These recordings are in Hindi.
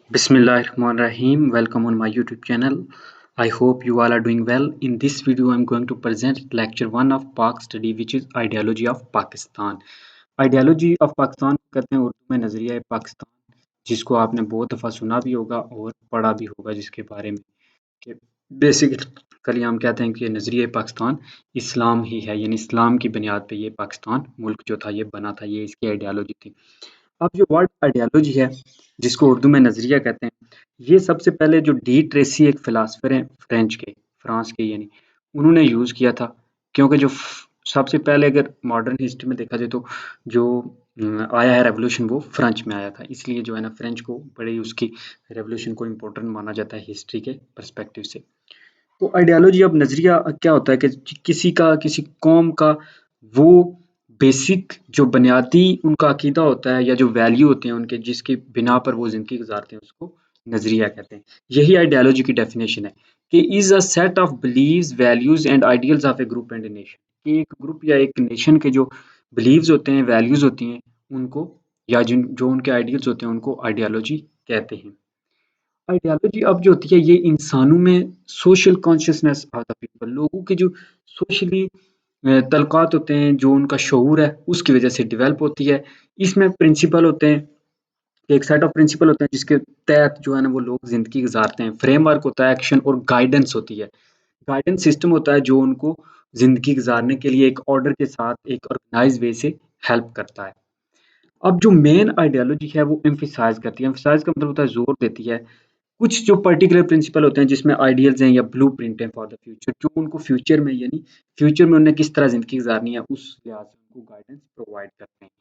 Bismillahirrahmanirrahim. Welcome on my YouTube channel. I hope you all are doing well. In this video, I'm going to present lecture 1 of Pak study, which is Ideology of Pakistan. Ideology of Pakistan कहते हैं उर्दू में नज़रिया पाकिस्तान, जिसको आपने बहुत दफ़ा सुना भी होगा और पढ़ा भी होगा, जिसके बारे में कि बेसिकली हम कहते हैं कि ये नज़रिया पाकिस्तान इस्लाम ही है, यानी इस्लाम की बुनियाद पे ये पाकिस्तान मुल्क जो था ये बना था, ये इसकी आइडियोलॉजी थी। अब जो वर्ड आइडियोलॉजी है, जिसको उर्दू में नज़रिया कहते हैं, ये सबसे पहले जो डी ट्रेसी एक फ़िलासफ़र हैं फ्रांस के यानी, उन्होंने यूज़ किया था। क्योंकि जो सबसे पहले अगर मॉडर्न हिस्ट्री में देखा जाए तो जो आया है रेवोल्यूशन वो फ्रेंच में आया था। इसलिए जो है ना फ्रेंच को बड़ी उसकी रेवोल्यूशन को इम्पोर्टेंट माना जाता है हिस्ट्री के पर्सपेक्टिव से। तो आइडियोलॉजी अब नज़रिया क्या होता है कि किसी कौम का वो बेसिक जो बुनियादी उनका अकीदा होता है या जो वैल्यू होते हैं उनके जिसकी बिना पर वो ज़िंदगी गुजारते हैं उसको नज़रिया कहते हैं। यही आइडियोलॉजी की डेफिनेशन है कि is a set of beliefs, values and ideals of a group and a nation. कि एक ग्रुप या एक नेशन के जो बिलीव्स होते हैं, वैल्यूज़ होती हैं, उनको या जिन जो उनके आइडियल्स होते हैं उनको आइडियोलॉजी कहते हैं। आइडियोलॉजी अब जो होती है ये इंसानों में social consciousness of the people, लोगों के जो सोशली तलक़ात होते हैं, जो उनका शऊर है उसकी वजह से डेवलप होती है। इसमें प्रिंसिपल होते हैं, एक सेट ऑफ प्रिंसिपल होते हैं जिसके तहत जो है ना वो लोग ज़िंदगी गुजारते हैं। फ्रेमवर्क होता है, एक्शन और गाइडेंस होती है। गाइडेंस सिस्टम होता है जो उनको ज़िंदगी गुजारने के लिए एक ऑर्डर के साथ एक ऑर्गेनाइज़ वे से हेल्प करता है। अब जो मेन आइडियोलॉजी है वो एम्फसाइज़ करती है। एम्फसाइज़ का मतलब होता है ज़ोर देती है। कुछ जो पर्टिकुलर प्रिंसिपल होते हैं जिसमें आइडियल्स हैं या ब्लूप्रिंट है फॉर द फ्यूचर, जो उनको फ्यूचर में यानी फ्यूचर में उन्हें किस तरह ज़िंदगी गुजारनी है उस लिहाज से उनको गाइडेंस प्रोवाइड करते हैं।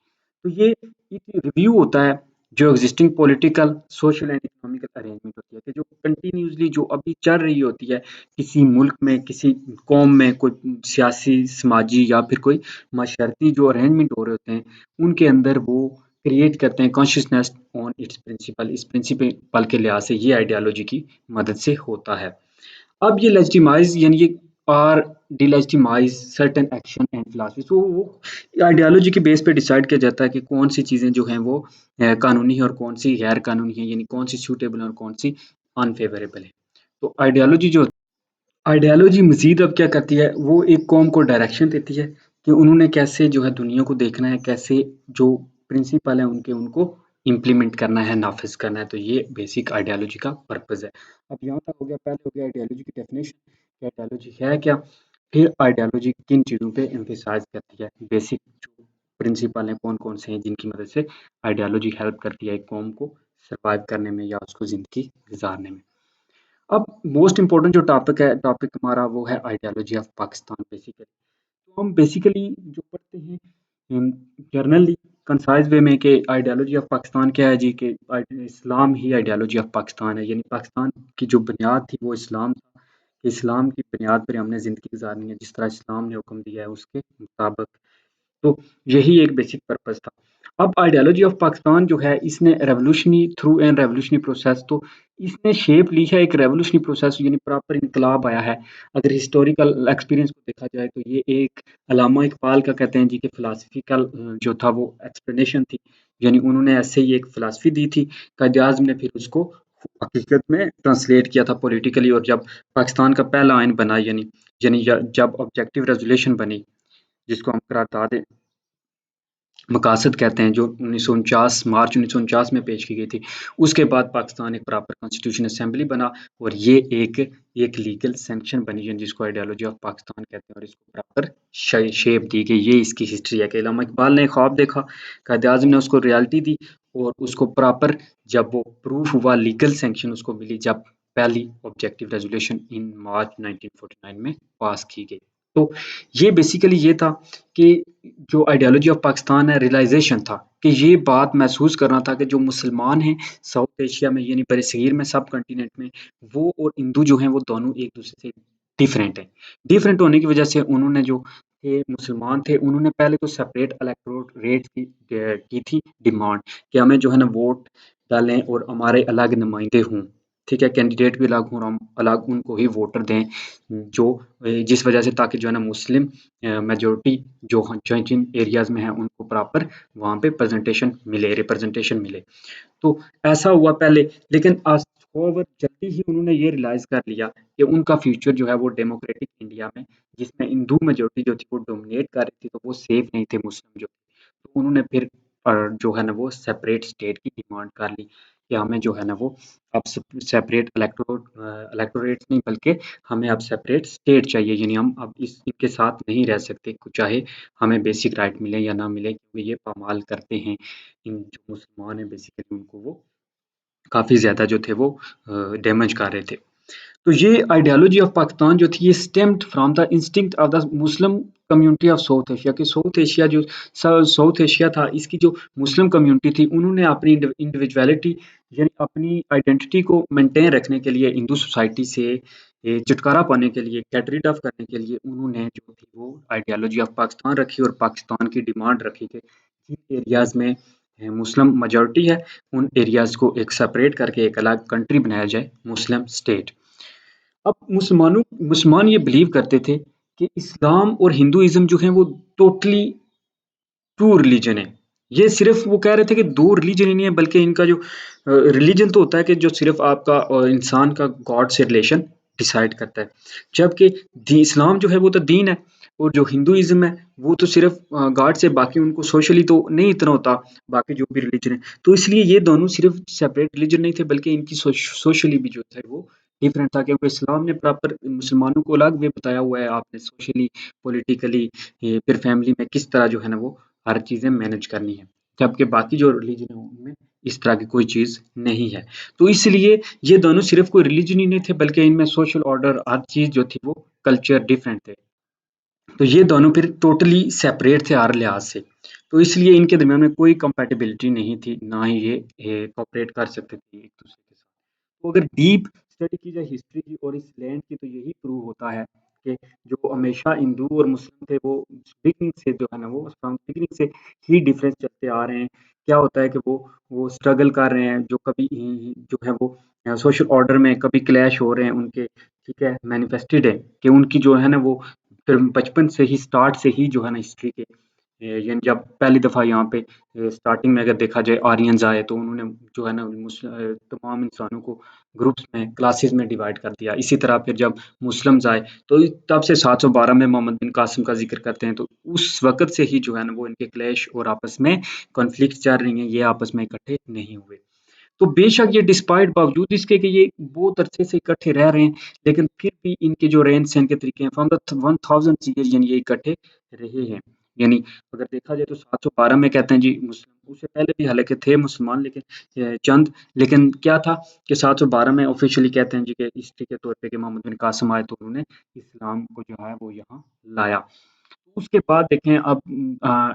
तो ये एक रिव्यू होता है जो existing political, social and economical arrangement होती है कि जो कंटिन्यूअसली जो अभी चल रही होती है किसी मुल्क में, किसी कौम में, कोई सियासी, समाजी या फिर कोई माशरती जो अरेंजमेंट हो रहे होते हैं, उनके अंदर वो क्रिएट करते हैं कॉन्शियसनेस ऑन इट्स प्रिंसिपल। इस प्रिंसिपल के लिहाज से ये आइडियोलॉजी की मदद से होता है। अब ये लेजिटिमाइज यानी ये or delegitimise certain action and philosophy, तो वो आइडियोलॉजी के बेस पे डिसाइड किया जाता है कि कौन सी चीज़ें जो हैं वो कानूनी है और कौन सी गैर कानूनी है, यानी कौन सी सूटेबल है और कौन सी अनफेवरेबल है। तो आइडियोलॉजी मज़ीद अब क्या करती है, वो एक कौम को डायरेक्शन देती है कि उन्होंने कैसे जो है दुनिया को देखना है, कैसे जो प्रिंसिपल हैं उनके उनको इम्प्लीमेंट करना है, नाफ़िज़ करना है। तो ये बेसिक आइडियोलॉजी का पर्पज़ है। अब यहाँ तक हो गया, पहले हो गया आइडियोलॉजी की डेफिनेशन कि आइडियोलॉजी है क्या? फिर आइडियोलॉजी किन चीज़ों पे एम्फसाइज़ करती है? बेसिक जो प्रिंसिपल हैं कौन-कौन से हैं जिनकी मदद से आइडियोलॉजी हेल्प करती है एक कौम को सर्वाइव करने में या उसको ज़िंदगी गुज़ारने में। अब मोस्ट इम्पोर्टेंट जो टॉपिक हमारा वो है आइडियोलॉजी ऑफ पाकिस्तान बेसिकली। तो हम बेसिकली जो पढ़ते हैं जर्नली कंसाइज वे में कि आइडियोलॉजी ऑफ पाकिस्तान क्या है जी, कि इस्लाम ही आइडियोलॉजी ऑफ पाकिस्तान है, यानी पाकिस्तान की जो बुनियाद थी वो इस्लाम था। इस्लाम की बुनियाद पर हमने ज़िंदगी गुजारनी है जिस तरह इस्लाम ने हुक्म दिया है उसके मुताबिक। तो यही एक बेसिक पर्पज़ था। अब आइडियोलॉजी ऑफ पाकिस्तान जो है इसने रेवोल्यूशनी थ्रू एन रेवोल्यूशनरी प्रोसेस, तो इसने शेप ली है एक रेवोल्यूशनरी प्रोसेस, यानी प्रॉपर इनकलाब आया है। अगर हिस्टोरिकल एक्सपीरियंस को देखा जाए तो ये एक अल्लामा इकबाल का कहते हैं जी कि फिलॉसफिकल जो था वो एक्सप्लेनेशन थी, यानी उन्होंने ऐसे ही एक फ़िलासफ़ी दी थी। कायद-ए-आज़म ने फिर उसको हकीकत में ट्रांसलेट किया था पॉलिटिकली, और जब पाकिस्तान का पहला आइन बना यानी जब ऑब्जेक्टिव रेज़ोल्यूशन बनी, जिसको हम करारदाद मकासद कहते हैं, जो 1949 मार्च 1949 में पेश की गई थी। उसके बाद पाकिस्तान एक प्रॉपर कॉन्स्टिट्यूशन असेंबली बना और ये एक लीगल सैंक्शन बनी है जिसको आइडियोलॉजी ऑफ पाकिस्तान कहते हैं, और इसको प्रॉपर शेप दी गई। ये इसकी हिस्ट्री है कि अल्लामा इकबाल ने ख्वाब देखा, कायद-ए-आज़म ने उसको रियलिटी दी, और उसको प्रॉपर जब वो प्रूफ हुआ, लीगल सैंक्शन उसको मिली, जब पहली ऑब्जेक्टिव रेज़ोल्यूशन इन मार्च 1949 में पास की गई। तो ये बेसिकली ये था कि जो आइडियोलॉजी ऑफ पाकिस्तान है, रियलाइज़ेशन था कि ये बात महसूस करना था कि जो मुसलमान हैं साउथ एशिया में, यानी बरसगीर में, सब कॉन्टिनेंट में, वो और हिंदू जो हैं वो दोनों एक-दूसरे से डिफरेंट हैं। डिफरेंट होने की वजह से उन्होंने जो ये मुसलमान थे उन्होंने पहले तो सेपरेट इलेक्टोरल रेट्स की थी डिमांड कि हमें जो है ना वोट डालें और हमारे अलग नुमाइंदे हों। ठीक है, कैंडिडेट भी अलग हों, हम अलग उनको ही वोटर दें, जो जिस वजह से ताकि जो है ना मुस्लिम मेजॉरिटी जो जिन एरियाज़ में है उनको प्रॉपर वहाँ पे रिप्रेजेंटेशन मिले। तो ऐसा हुआ पहले, लेकिन आज होवर जल्दी ही उन्होंने ये रियलाइज़ कर लिया कि उनका फ्यूचर जो है वो डेमोक्रेटिक इंडिया में, जिसमें हिंदू मेजॉरिटी जो थी वो डोमिनेट कर रही थी, तो वो सेफ नहीं थे मुस्लिम जो। तो उन्होंने फिर जो है ना वो सेपरेट स्टेट की डिमांड कर ली कि हमें जो है ना वो अब सेपरेट इलेक्टोरेट नहीं, बल्कि हमें अब सेपरेट स्टेट चाहिए, यानी हम अब इनके साथ नहीं रह सकते, चाहे हमें बेसिक राइट मिले या ना मिले, क्योंकि ये पामाल करते हैं। इन जो मुसलमान हैं बेसिकली उनको वो काफ़ी ज़्यादा जो थे वो डैमेज कर रहे थे। तो ये आइडियोलॉजी ऑफ पाकिस्तान जो थी ये stemmed from the instinct of the Muslim community of south Asia, कि साउथ एशिया जो साउथ एशिया था, इसकी जो मुस्लिम कम्युनिटी थी, उन्होंने अपनी इंडिविजुअलिटी यानी अपनी आइडेंटिटी को मेंटेन रखने के लिए, हिंदू सोसाइटी से छुटकारा पाने के लिए, गेट रिड ऑफ करने के लिए उन्होंने जो थी वो आइडियोलॉजी ऑफ पाकिस्तान रखी और पाकिस्तान की डिमांड रखी कि जिन एरियाज़ में मुस्लिम मेजॉरिटी है उन एरियाज़ को एक सेपरेट करके एक अलग कंट्री बनाया जाए, मुस्लिम स्टेट। अब मुसलमान ये बिलीव करते थे कि इस्लाम और हिंदुइज्म जो है वो टोटली टू रिलीजन है। ये सिर्फ वो कह रहे थे कि दो रिलीजन ही नहीं है, बल्कि इनका जो रिलीजन तो होता है कि जो सिर्फ आपका इंसान का गॉड से रिलेशन डिसाइड करता है, जबकि इस्लाम जो है वो तो दीन है, और जो हिंदुइज्म है वो तो सिर्फ गॉड से, बाकी उनको सोशली तो नहीं इतना होता, बाकी जो भी रिलीजन है। तो इसलिए ये दोनों सिर्फ सेपरेट रिलीजन नहीं थे, बल्कि इनकी सोशली भी जो था वो डिफरेंट था, क्योंकि इस्लाम ने प्रॉपर मुसलमानों को अलग वे बताया हुआ है, आपने सोशली, पॉलिटिकली, फिर फैमिली में किस तरह जो है ना वो हर चीज़ें मैनेज करनी है। जबकि बाकी जो रिलीजन है उनमें इस तरह की कोई चीज़ नहीं है। तो इसलिए ये दोनों सिर्फ़ कोई रिलीजन ही नहीं थे, बल्कि इनमें सोशल ऑर्डर हर चीज़ जो थी वो कल्चर डिफरेंट थे। तो ये दोनों फिर टोटली सेपरेट थे हर लिहाज से। तो इसलिए इनके दरमियान में कोई कंपैटिबिलिटी नहीं थी, ना ही ये कोऑपरेट कर सकते थे एक-दूसरे के साथ। तो अगर डीप स्टडी की जाए हिस्ट्री की और इस लैंड की, तो यही प्रूव होता है कि जो हमेशा हिंदू और मुस्लिम थे वो बिगिनिंग से जो है ना वो फ्रॉम बिगिनिंग से ही डिफरेंस चलते आ रहे हैं। क्या होता है कि वो स्ट्रगल कर रहे हैं, जो कभी जो है वो सोशल ऑर्डर में कभी क्लैश हो रहे हैं उनके, ठीक है, मैनिफेस्टेड है कि उनकी जो है ना वो फिर बचपन से ही, स्टार्ट से ही जो है ना हिस्ट्री के यानी जब पहली दफ़ा यहाँ पे स्टार्टिंग में अगर देखा जाए आर्यंस आए, तो उन्होंने जो है ना तमाम इंसानों को ग्रुप्स में, क्लासेस में डिवाइड कर दिया। इसी तरह फिर जब मुस्लिम्स आए, तो तब से 712 में मोहम्मद बिन कासिम का ज़िक्र करते हैं, तो उस वक़्त से ही जो है ना वो इनके क्लैश और आपस में कॉन्फ्लिक्ट चल रही हैं, ये आपस में इकट्ठे नहीं हुए। तो बेशक ये डिस्पाइट बावजूद इसके कि ये बहुत अरसे से इकट्ठे रह रहे हैं, लेकिन फिर भी इनके जो रहन-सहन के तरीके हैं फ्रॉम द 1000 ईयर यानी ये इकट्ठे रहे हैं। यानी अगर देखा जाए तो 712 में कहते हैं जी मुस्लिम, उससे पहले भी हालाँकि थे मुसलमान, लेकिन चंद, लेकिन क्या था कि 712 में ऑफ़िशियली कहते हैं जी कि हिस्ट्री के तौर पे कि मोहम्मद बिन कासिम आए, तो उन्होंने इस्लाम को जो है वो यहाँ लाया। उसके बाद देखें अब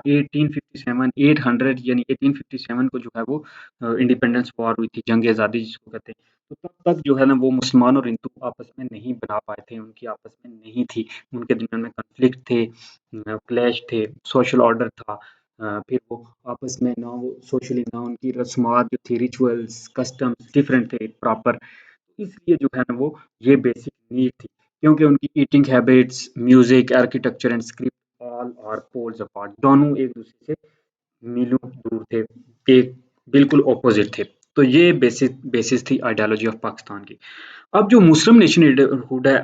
1857 800 यानी 1857 को जो है वो इंडिपेंडेंस वॉर हुई थी, जंग आज़ादी जिसको कहते हैं। तो तब तक जो है ना वो मुसलमान और हिंदू आपस में नहीं बना पाए थे, उनकी आपस में नहीं थी, उनके दरमियान में कॉन्फ्लिक्ट थे, क्लैश थे, सोशल ऑर्डर था। फिर वो आपस में ना वो सोशली, ना उनकी रस्मात जो थी, रिचुअल्स, कस्टम्स डिफरेंट थे प्रॉपर। इसलिए जो है ना वो ये बेसिक नीड थी, क्योंकि उनकी eating habits, music, architecture and script all are poles apart, दोनों एक दूसरे से मीलों दूर थे, एक बिल्कुल ऑपोजिट थे। तो ये बेसिस थी आइडियोलॉजी ऑफ पाकिस्तान की। अब जो मुस्लिम नेशनहुड है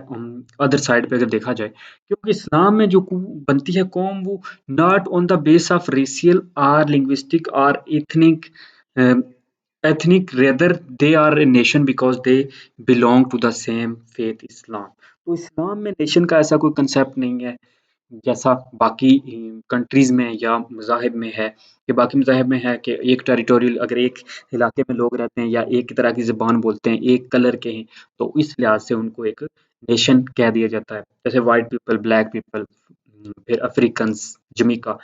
अदर साइड पे अगर देखा जाए, क्योंकि इस्लाम में जो बनती है कौम, वो not on the base of racial और लिंग्विस्टिक और ethnic rather they are a nation because they belong to the same faith Islam. तो इस्लाम में नेशन का ऐसा कोई कंसेप्ट नहीं है जैसा बाकी कंट्रीज़ में या मज़ाहिब में है, कि बाकी मज़ाहिब में है कि एक टेरिटोरियल, अगर एक इलाके में लोग रहते हैं या एक तरह की ज़बान बोलते हैं, एक कलर के हैं, तो इस लिहाज से उनको एक नेशन कह दिया जाता है। जैसे व्हाइट पीपल, ब्लैक पीपल, फिर अफ्रीकन्स, जमैका।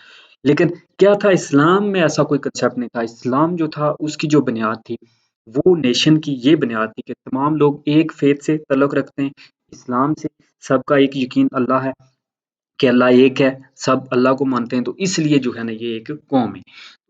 लेकिन क्या था, इस्लाम में ऐसा कोई कांसेप्ट नहीं था। इस्लाम जो था उसकी जो बुनियाद थी, वो नेशन की ये बुनियाद थी कि तमाम लोग एक फ़ेथ से ताल्लुक़ रखते हैं, इस्लाम से, सबका एक यकीन अल्लाह है कि अल्लाह एक है, सब अल्लाह को मानते हैं, तो इसलिए जो है ना ये एक कौम है।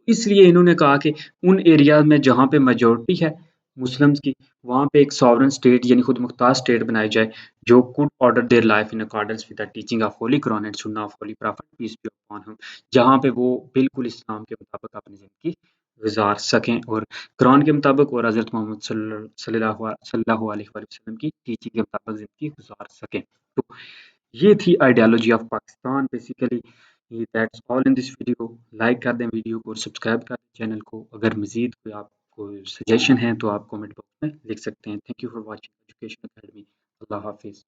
इसलिए इन्होंने कहा कि उन एरियाज़ में जहाँ पे मेजॉरिटी है, मुस्लिम्स की वहाँ पे एक सॉवरेन स्टेट यानी खुद मुख्तार स्टेट बनाई जाए जो could order their life in accordance with the teaching of holy Quran and Sunnah of holy prophet peace be upon him, जहाँ पे वो बिल्कुल इस्लाम के मुताबिक अपनी ज़िंदगी गुजार सकें और कुरान के मुताबिक और हज़रत मोहम्मद सल्लल्लाहु अलैहि वसल्लम की टीचिंग के मुताबिक ज़िंदगी गुजार सकें। तो ये थी ideology of Pakistan basically. That's all in this video. Like कर दें वीडियो को और सब्सक्राइब कर दें चैनल को। अगर मज़ीद कोई आपको सजेशन है तो आप कमेंट बॉक्स में लिख सकते हैं। Thank you for watching education academy. अल्लाह हाफिज़।